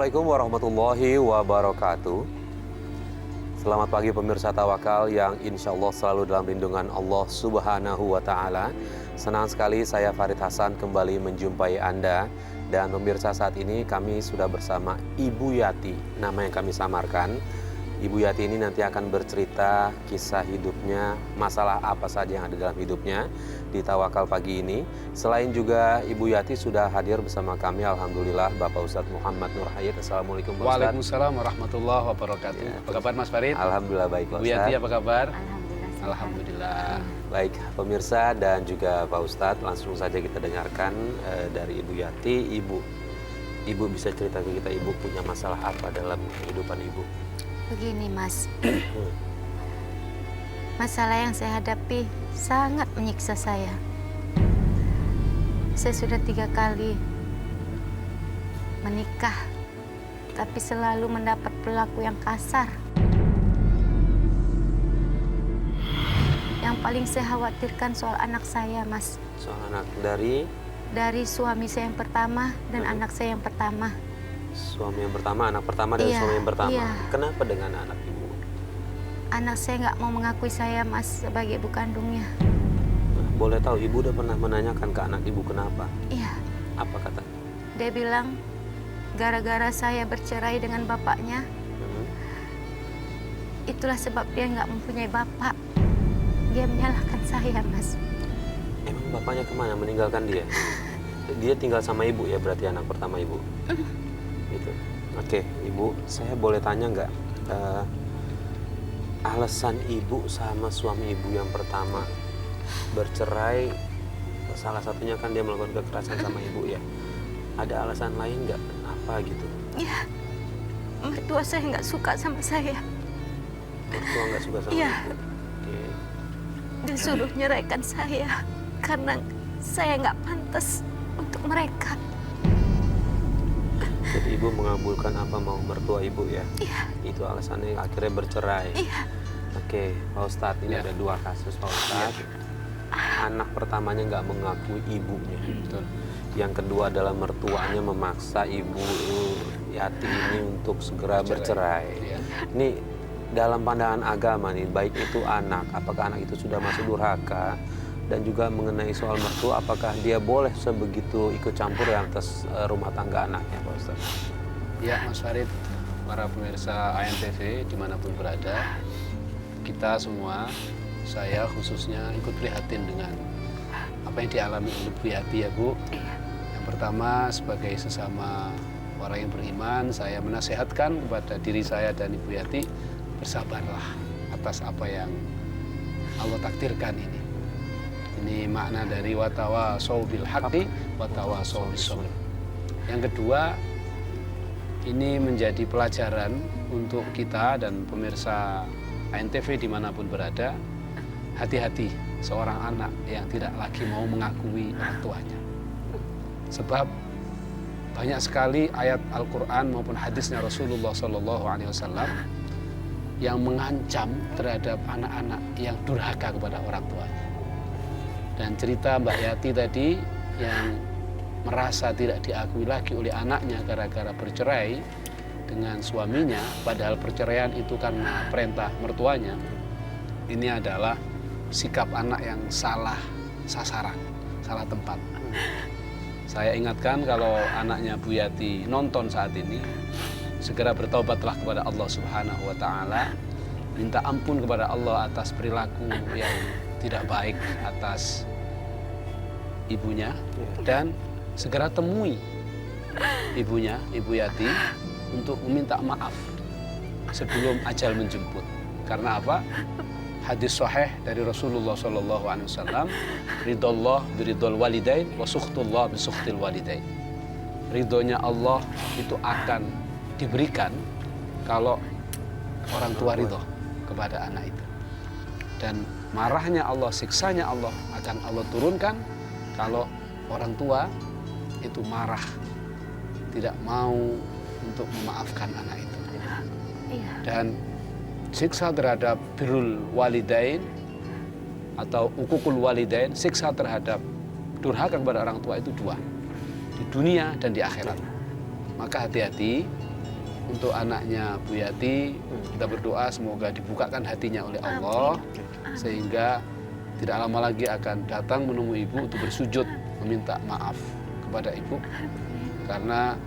Assalamualaikum warahmatullahi wabarakatuh. Selamat pagi pemirsa Tawakal yang insya Allah selalu dalam lindungan Allah Subhanahu wa Ta'ala. Senang sekali saya Farid Hasan kembali menjumpai Anda. Dan pemirsa, saat ini kami sudah bersama Ibu Yati, nama yang kami samarkan. Ibu Yati ini nanti akan bercerita kisah hidupnya, masalah apa saja yang ada dalam hidupnya di Tawakal pagi ini. Selain juga Ibu Yati sudah hadir bersama kami, alhamdulillah, Bapak Ustadz Muhammad Nur Hayat. Assalamualaikum Pak Ustadz. Waalaikumsalam warahmatullahi wabarakatuh. Ya. Apa kabar Mas Farid? Alhamdulillah baik Pak Bu Ustadz. Yati apa kabar? Alhamdulillah. Alhamdulillah. Baik pemirsa dan juga Pak Ustadz, langsung saja kita dengarkan dari Ibu Yati. Ibu bisa cerita ke kita, Ibu punya masalah apa dalam kehidupan Ibu? Begini Mas, masalah yang saya hadapi sangat menyiksa saya. Saya sudah 3 kali menikah, tapi selalu mendapat pelaku yang kasar. Yang paling saya khawatirkan soal anak saya, Mas. Soal anak dari Suami saya yang pertama dan anak saya yang pertama. suami yang pertama, anak pertama dari Iya, suami yang pertama. iya. Kenapa dengan anak Ibu? Anak saya nggak mau mengakui saya, Mas, sebagai ibu kandungnya. Boleh tahu Ibu udah pernah menanyakan ke anak Ibu kenapa? Iya. Apa kata? Dia bilang, gara-gara saya bercerai dengan bapaknya, itulah sebab dia nggak mempunyai bapak. Dia menyalahkan saya, Mas. Emang bapaknya kemana? Meninggalkan dia? Dia tinggal sama Ibu ya, berarti anak pertama Ibu? Gitu. Oke, Ibu, saya boleh tanya nggak? Alasan Ibu sama suami Ibu yang pertama bercerai, salah satunya kan dia melakukan kekerasan sama Ibu ya. Ada alasan lain nggak? Apa gitu? Iya, mertua saya nggak suka sama saya. Mertua nggak suka sama Iya. Ibu? Oke. Dia suruh nyeraikan saya karena saya nggak pantas untuk mereka. Jadi Ibu mengabulkan apa mau mertua Ibu ya? Iya. Itu alasannya akhirnya bercerai. Iya. Oke, Pak Ustadz, ini Ya. ada 2 kasus Pak Ustadz. Anak pertamanya nggak mengakui ibunya. Betul. Yang kedua adalah mertuanya memaksa Ibu Yati ini untuk segera bercerai. Iya. Ini dalam pandangan agama nih, baik itu anak, apakah anak itu sudah masuk durhaka, dan juga mengenai soal mertua, apakah dia boleh sebegitu ikut campur yang atas rumah tangga anaknya, Pak Ustadz? Ya Mas Farid, para pemirsa ANTV dimanapun berada, kita semua, saya khususnya ikut prihatin dengan apa yang dialami oleh Bu Yati ya Bu. Yang pertama, sebagai sesama orang yang beriman, saya menasehatkan kepada diri saya dan Ibu Yati, bersabarlah atas apa yang Allah takdirkan ini. Ini makna dari watawasau bil haqqi watawasau bis sabr. Yang kedua, ini menjadi pelajaran untuk kita dan pemirsa ANTV dimanapun berada. Hati-hati seorang anak yang tidak lagi mau mengakui orang tuanya. Sebab banyak sekali ayat Al-Quran maupun hadisnya Rasulullah SAW yang mengancam terhadap anak-anak yang durhaka kepada orang tuanya. Dan cerita Mbak Yati tadi yang merasa tidak diakui lagi oleh anaknya gara-gara bercerai dengan suaminya, padahal perceraian itu karena perintah mertuanya. Ini adalah sikap anak yang salah sasaran, salah tempat. Saya ingatkan kalau anaknya Bu Yati nonton saat ini, segera bertaubatlah kepada Allah Subhanahu wa Ta'ala, minta ampun kepada Allah atas perilaku yang tidak baik atas ibunya, dan segera temui ibunya, Ibu Yati, untuk meminta maaf sebelum ajal menjemput. Karena apa? Hadis sahih dari Rasulullah SAW, ridallah biridul walidain wa sukhtullah bisukhtil walidain. Ridhonya Allah itu akan diberikan kalau orang tua ridho kepada anak itu. Dan marahnya Allah, siksanya Allah akan Allah turunkan kalau orang tua itu marah, tidak mau untuk memaafkan anak itu. Iya. Dan siksa terhadap birrul walidain atau ukukul walidain, siksa terhadap durhaka kepada orang tua itu 2, di dunia dan di akhirat. Maka hati-hati untuk anaknya Bu Yati, kita berdoa semoga dibukakan hatinya oleh Allah, sehingga tidak lama lagi akan datang menemui ibu untuk bersujud meminta maaf kepada ibu. Karena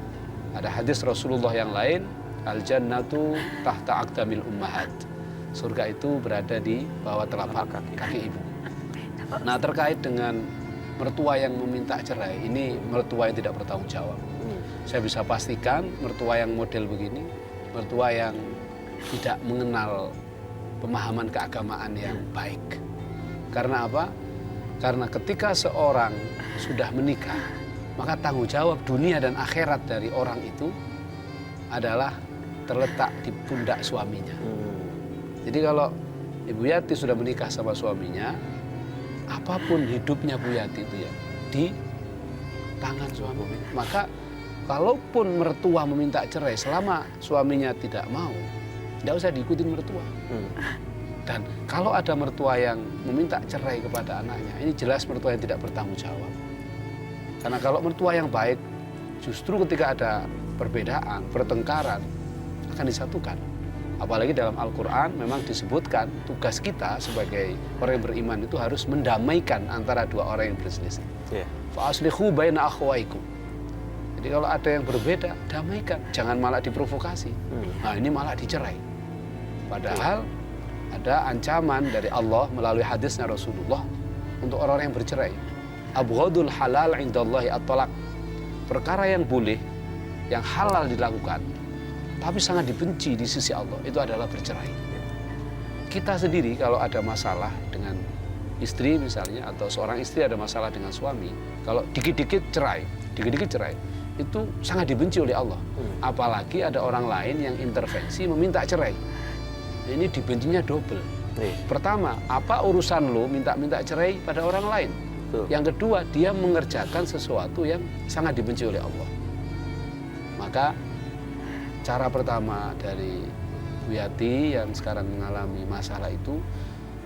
ada hadis Rasulullah yang lain, al-jannatu tahta aqdamil ummahat. Surga itu berada di bawah telapak kaki ibu. Nah, terkait dengan mertua yang meminta cerai, ini mertua yang tidak bertanggung jawab. Saya bisa pastikan mertua yang model begini, mertua yang tidak mengenal pemahaman keagamaan yang baik. Karena apa? Karena ketika seorang sudah menikah, maka tanggung jawab dunia dan akhirat dari orang itu adalah terletak di pundak suaminya. Jadi kalau Ibu Yati sudah menikah sama suaminya, apapun hidupnya Bu Yati itu ya di tangan suami. Maka kalaupun mertua meminta cerai selama suaminya tidak mau, tidak usah diikutin mertua. Dan kalau ada mertua yang meminta cerai kepada anaknya, ini jelas mertua yang tidak bertanggung jawab. Karena kalau mertua yang baik, justru ketika ada perbedaan, pertengkaran, akan disatukan. Apalagi dalam Al-Quran memang disebutkan tugas kita sebagai orang yang beriman itu harus mendamaikan antara dua orang yang berselisih. Fa'aslihu baina akhwaikum. Jadi kalau ada yang berbeda, damaikan. Jangan malah diprovokasi. Nah, ini malah dicerai. Padahal ada ancaman dari Allah melalui hadisnya Rasulullah untuk orang-orang yang bercerai. Abghadul halal indallahi at-talaq. Perkara yang boleh, yang halal dilakukan, tapi sangat dibenci di sisi Allah, itu adalah bercerai. Kita sendiri kalau ada masalah dengan istri misalnya, atau seorang istri ada masalah dengan suami, kalau dikit-dikit cerai, itu sangat dibenci oleh Allah. Apalagi ada orang lain yang intervensi meminta cerai. Ini dibencinya double. Pertama, apa urusan lo minta cerai pada orang lain? Yang kedua, dia mengerjakan sesuatu yang sangat dibenci oleh Allah. Maka cara pertama dari Bu Yati yang sekarang mengalami masalah itu,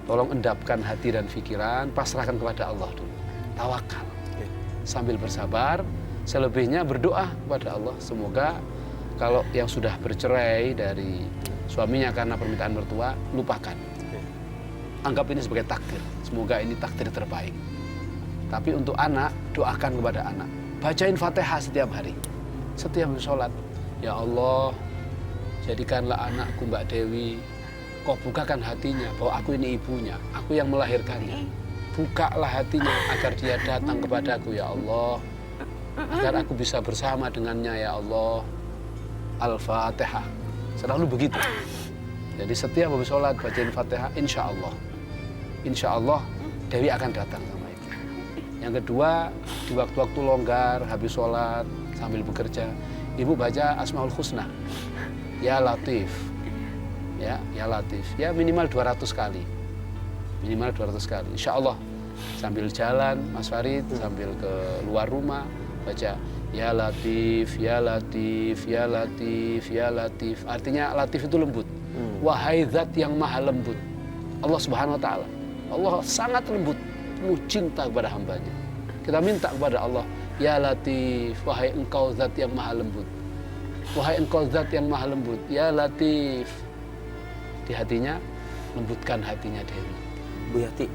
tolong endapkan hati dan pikiran, pasrahkan kepada Allah dulu. Tawakal. Sambil bersabar, selebihnya berdoa kepada Allah. Semoga kalau yang sudah bercerai dari suaminya karena permintaan mertua, lupakan. Anggap ini sebagai takdir. Semoga ini takdir terbaik. Tapi untuk anak, doakan kepada anak. Bacain Fatihah setiap hari. Setiap sholat. Ya Allah, jadikanlah anakku Mbak Dewi, kau bukakan hatinya bahwa aku ini ibunya, aku yang melahirkannya. Bukalah hatinya agar dia datang kepadaku ya Allah, agar aku bisa bersama dengannya ya Allah. Al-Fatihah. Selalu begitu. Jadi setiap habis sholat bacain Fatihah, insya Allah Dewi akan datang sama itu. Yang kedua, di waktu-waktu longgar habis sholat sambil bekerja, ibu baca Asmaul Husna. Ya Latif. Ya Latif. Ya minimal 200 kali. Minimal 200 kali. Insya Allah sambil jalan Mas Farid, sambil ke luar rumah baca Ya Latif, Ya Latif, Ya Latif, Ya Latif. Artinya Latif itu lembut. Wahai zat yang maha lembut. Allah Subhanahu wa Ta'ala. Allah sangat lembut, penuh cinta kepada hambanya. Kita minta kepada Allah, Ya Latif, wahai engkau zat yang maha lembut. Wahai engkau zat yang maha lembut, Ya Latif. Di hatinya, lembutkan hatinya Dewi. Bu Yati,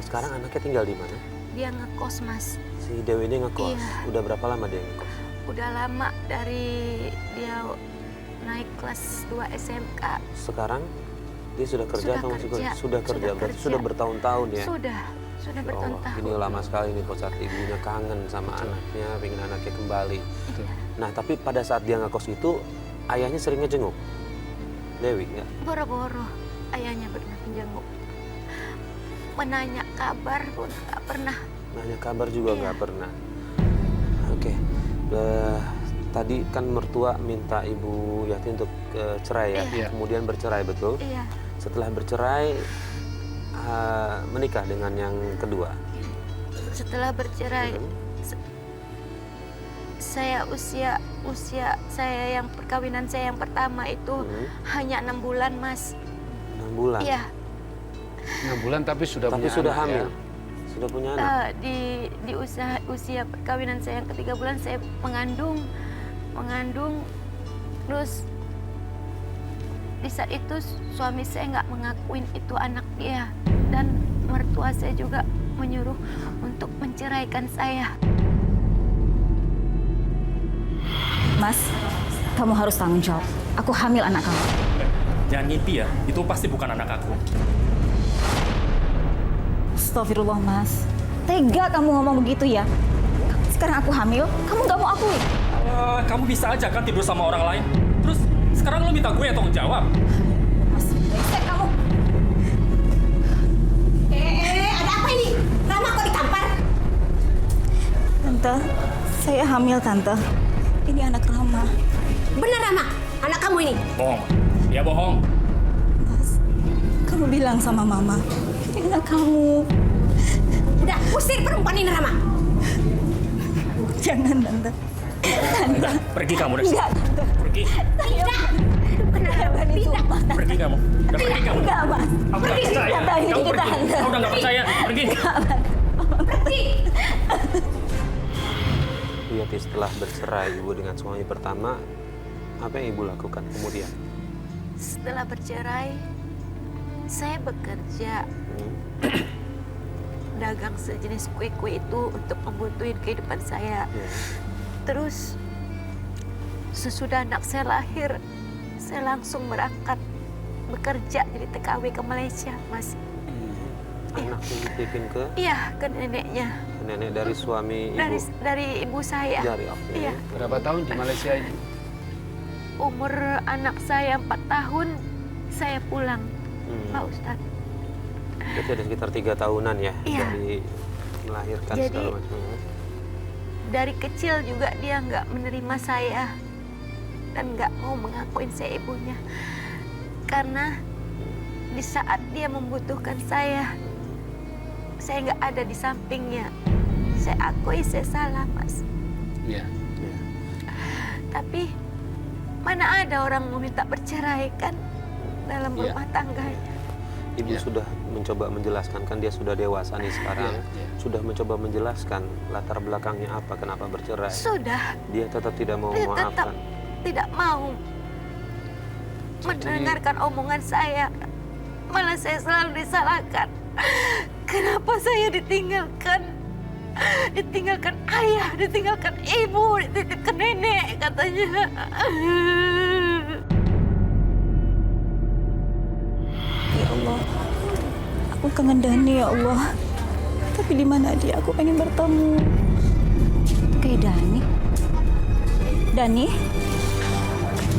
sekarang anaknya tinggal di mana? Dia ngekos, Mas. Si Dewi ini ngekos? Iya. Udah berapa lama dia ngekos? Udah lama dari dia naik kelas 2 SMK. Sekarang dia sudah kerja atau masih kerja? Sudah kerja, berarti kerja. sudah bertahun-tahun ya? Sudah Ya Allah, bertahun-tahun. ini lama sekali nih Pak Ustadz, ibunya kangen sama anaknya, pengen anaknya kembali. Nah, tapi pada saat dia ngekos itu, ayahnya sering ngejenguk Dewi, nggak? Boro-boro ayahnya pernah menjenguk. Menanya kabar pun nggak pernah. Nanya kabar juga nggak pernah. Oke. Tadi kan mertua minta Ibu Yati untuk cerai ya, Iya. kemudian bercerai, betul? Iya. Setelah bercerai, menikah dengan yang kedua. Setelah bercerai, saya usia saya yang perkawinan saya yang pertama itu hanya 6 bulan, Mas. 6 bulan? Iya. 6 bulan tapi sudah punya anak, hamil? ya? Sudah punya anak? Di usia perkawinan saya yang ketiga bulan saya mengandung terus di saat itu suami saya nggak mengakuin itu anak dia. Dan mertua saya juga menyuruh untuk menceraikan saya. Mas, kamu harus tanggung jawab. Aku hamil anak kamu. Jangan ngimpi ya, itu pasti bukan anak aku. Astagfirullah, Mas. Tega kamu ngomong begitu ya. Sekarang aku hamil, kamu nggak mau akui. Kamu bisa aja kan tidur sama orang lain. Terus sekarang lo minta gue yang tanggung jawab. Mas, brengsek kamu. Ada apa ini? Rama kok ditampar? Tante, saya hamil, Tante. Ini anak Rama. Benar Rama, anak kamu ini. Bohong. Dia bohong. Mas, kamu bilang sama Mama. Ini anak kamu. Udah, usir perempuan ini Rama. Jangan, Tante. Udah, pergi kamu dari sini. Enggak, Tante. Pergi. Tidak. Pergi kamu. Udah pergi kamu. Enggak, Mas. Aku nggak percaya. Tante, ini Kamu kita, pergi. Tante. Kamu udah nggak percaya. Pergi. Pergi. Iya, setelah bercerai Ibu dengan suami pertama, apa yang Ibu lakukan kemudian? Setelah bercerai, saya bekerja dagang sejenis kue-kue itu untuk membutuhin kehidupan saya. Ya. Terus sesudah anak saya lahir, saya langsung berangkat bekerja jadi TKW ke Malaysia, Mas. Anak dititipin ke Iya, ke neneknya. nenek dari suami Ibu? Dari ibu saya. Dari oke. Iya. Berapa tahun di Malaysia ini? Umur anak saya 4 tahun, saya pulang, Pak Ustadz. Berarti ada sekitar 3 tahunan ya Iya. dari melahirkan Jadi, segala macam. Dari kecil juga dia nggak menerima saya dan nggak mau mengakuin saya ibunya. Karena di saat dia membutuhkan saya nggak ada di sampingnya. Saya akui saya salah, Mas. Iya. Ya. Tapi mana ada orang mau minta bercerai kan dalam Iya. rumah tangganya. Ibu Ya. sudah mencoba menjelaskan, kan dia sudah dewasa nih sekarang. Iya, iya. Sudah mencoba menjelaskan latar belakangnya apa, kenapa bercerai. Sudah, Dia tetap tidak mau dia tetap memaafkan. tidak mau mendengarkan omongan saya. Malah saya selalu disalahkan. Kenapa saya ditinggalkan? Ditinggalkan ayah, ditinggalkan ibu, dititipkan nenek katanya. Ya Allah, aku kangen Dani ya Allah. Tapi di mana dia? Aku pengen bertemu. Kayak Dani. Dani?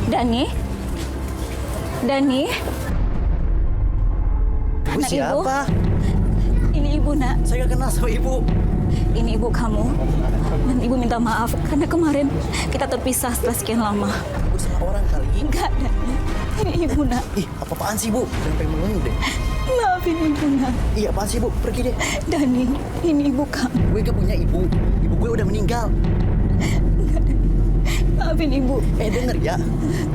Dani? Dani? Ibu Anak siapa? Ini ibu, Nak. Saya nggak kenal sama ibu. Ini ibu kamu. Dan ibu minta maaf karena kemarin kita terpisah setelah sekian lama. Ibu salah orang kali. Enggak, Dani. Ini ibu, Nak. Ih, apa-apaan sih, Bu? Jangan pengen mengeluh deh. Maafin ibu, Nak. Iya, apaan sih, Bu? Pergi deh. Dani, ini ibu kamu. Gue gak punya ibu. Ibu gue udah meninggal. Maafin ibu. Denger ya.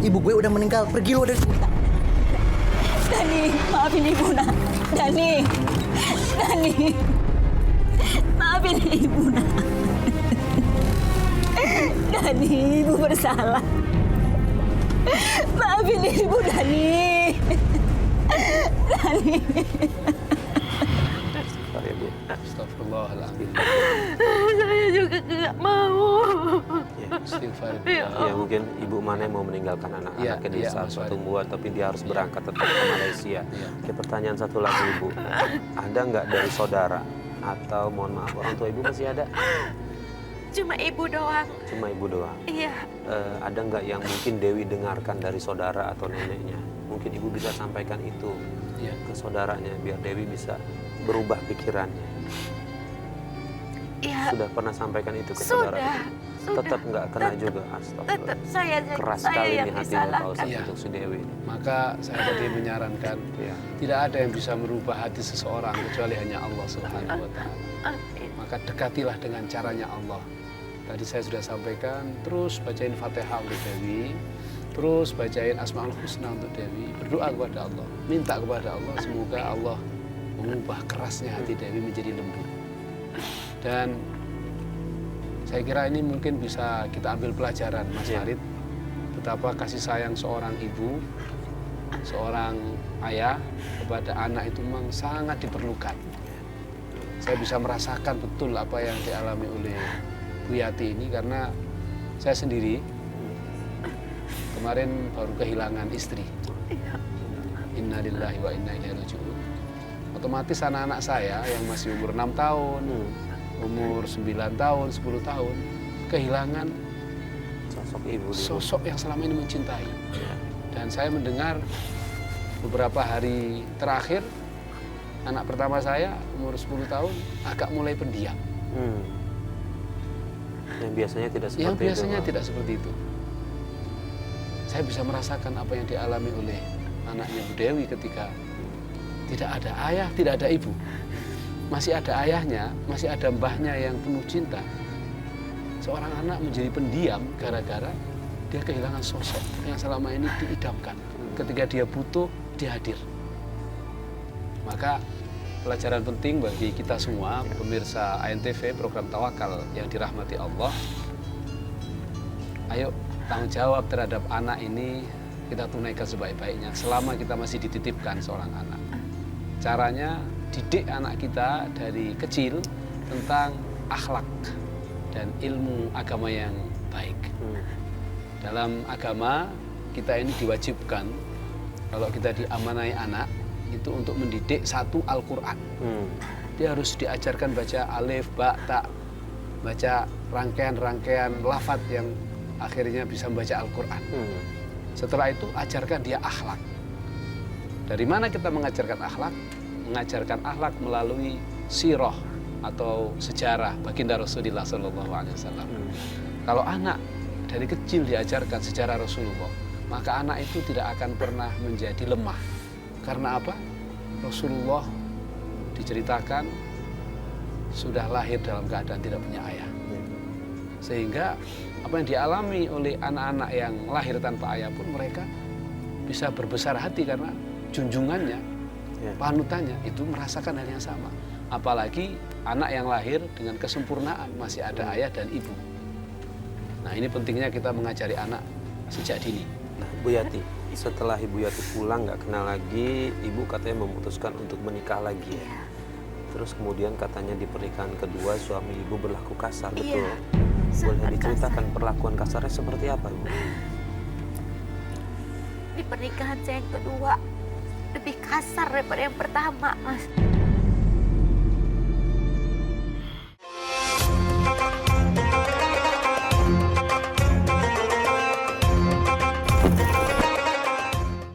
Ibu gue udah meninggal. Pergi lo dari sini. Dani, maafin ibu, Nak. Dani. Dani. Maafin ibu, Nak. Dani, ibu bersalah. Maafin ibu, Dani. Dani. Bentar ya, Bu. Astagfirullahaladzim. Saya juga nggak mau. Ya. Istighfar. Ya, mungkin Ibu Mane mau meninggalkan Iya, anak-anaknya di iya, saat Mas Farid. pertumbuhan, tapi dia harus berangkat tetap ke Malaysia. Iya. Oke, pertanyaan satu lagi, Ibu. Ada nggak dari saudara atau mohon maaf orang tua Ibu masih ada? Cuma ibu doang. Cuma Ibu doang. Iya. Ada nggak yang mungkin Dewi dengarkan dari saudara atau neneknya? Mungkin Ibu bisa sampaikan itu Iya. ke saudaranya biar Dewi bisa berubah pikirannya. Iya. Sudah pernah sampaikan itu ke saudara? Sudah. Tetap nggak kena Tetap- juga. Tetap Astagfirullah. saya Keras saya sekali yang nih hatinya Pak disalahkan. Ustadz Iya. untuk si Dewi. Maka saya tadi menyarankan Ya. tidak ada yang bisa merubah hati seseorang kecuali hanya Allah Subhanahu wa taala. Amin. Maka dekatilah dengan caranya Allah. Tadi saya sudah sampaikan, terus bacain Fatihah untuk Dewi, terus bacain Asmaul Husna untuk Dewi, berdoa kepada Allah, minta kepada Allah semoga Allah mengubah kerasnya hati Dewi menjadi lembut. Dan saya kira ini mungkin bisa kita ambil pelajaran, Mas Ya. Farid, betapa kasih sayang seorang ibu seorang ayah kepada anak itu memang sangat diperlukan. Saya bisa merasakan betul apa yang dialami oleh Bu Yati ini karena saya sendiri kemarin baru kehilangan istri. Innalillahi wa inna ilaihi raji'un. Otomatis anak-anak saya yang masih umur 6 tahun, umur 9 tahun, 10 tahun, kehilangan Sosok ibu. sosok yang selama ini mencintai. Dan saya mendengar beberapa hari terakhir, anak pertama saya umur 10 tahun agak mulai pendiam. Yang biasanya tidak seperti Yang itu. biasanya Pak. tidak seperti itu. Saya bisa merasakan apa yang dialami oleh anaknya Bu Dewi ketika tidak ada ayah, tidak ada ibu. Masih ada ayahnya, masih ada mbahnya yang penuh cinta. Seorang anak menjadi pendiam gara-gara dia kehilangan sosok yang selama ini diidamkan. Ketika dia butuh, dia hadir. Maka pelajaran penting bagi kita semua, pemirsa ANTV, program Tawakal yang dirahmati Allah. Ayo tanggung jawab terhadap anak ini kita tunaikan sebaik-baiknya selama kita masih dititipkan seorang anak. Caranya didik anak kita dari kecil tentang akhlak dan ilmu agama yang baik. Dalam agama kita ini diwajibkan kalau kita diamanai anak itu untuk mendidik satu Al-Quran. Dia harus diajarkan baca alif, ba, ta, baca rangkaian-rangkaian lafadz yang akhirnya bisa membaca Al-Quran. Setelah itu ajarkan dia akhlak. Dari mana kita mengajarkan akhlak? Mengajarkan akhlak melalui sirah atau sejarah baginda Rasulullah SAW. Kalau anak dari kecil diajarkan sejarah Rasulullah, maka anak itu tidak akan pernah menjadi lemah. Karena apa? Rasulullah diceritakan sudah lahir dalam keadaan tidak punya ayah. Sehingga apa yang dialami oleh anak-anak yang lahir tanpa ayah pun mereka bisa berbesar hati karena junjungannya, panutannya itu merasakan hal yang sama. Apalagi anak yang lahir dengan kesempurnaan masih ada ayah dan ibu. Nah ini pentingnya kita mengajari anak sejak dini. Nah, Bu Yati, setelah Ibu Yati pulang nggak kenal lagi, Ibu katanya memutuskan untuk menikah lagi ya. Terus kemudian katanya di pernikahan kedua suami Ibu berlaku kasar, betul? Iya, Boleh sangat diceritakan kasar. perlakuan kasarnya seperti apa, Ibu? Di pernikahan saya yang kedua lebih kasar daripada yang pertama, Mas.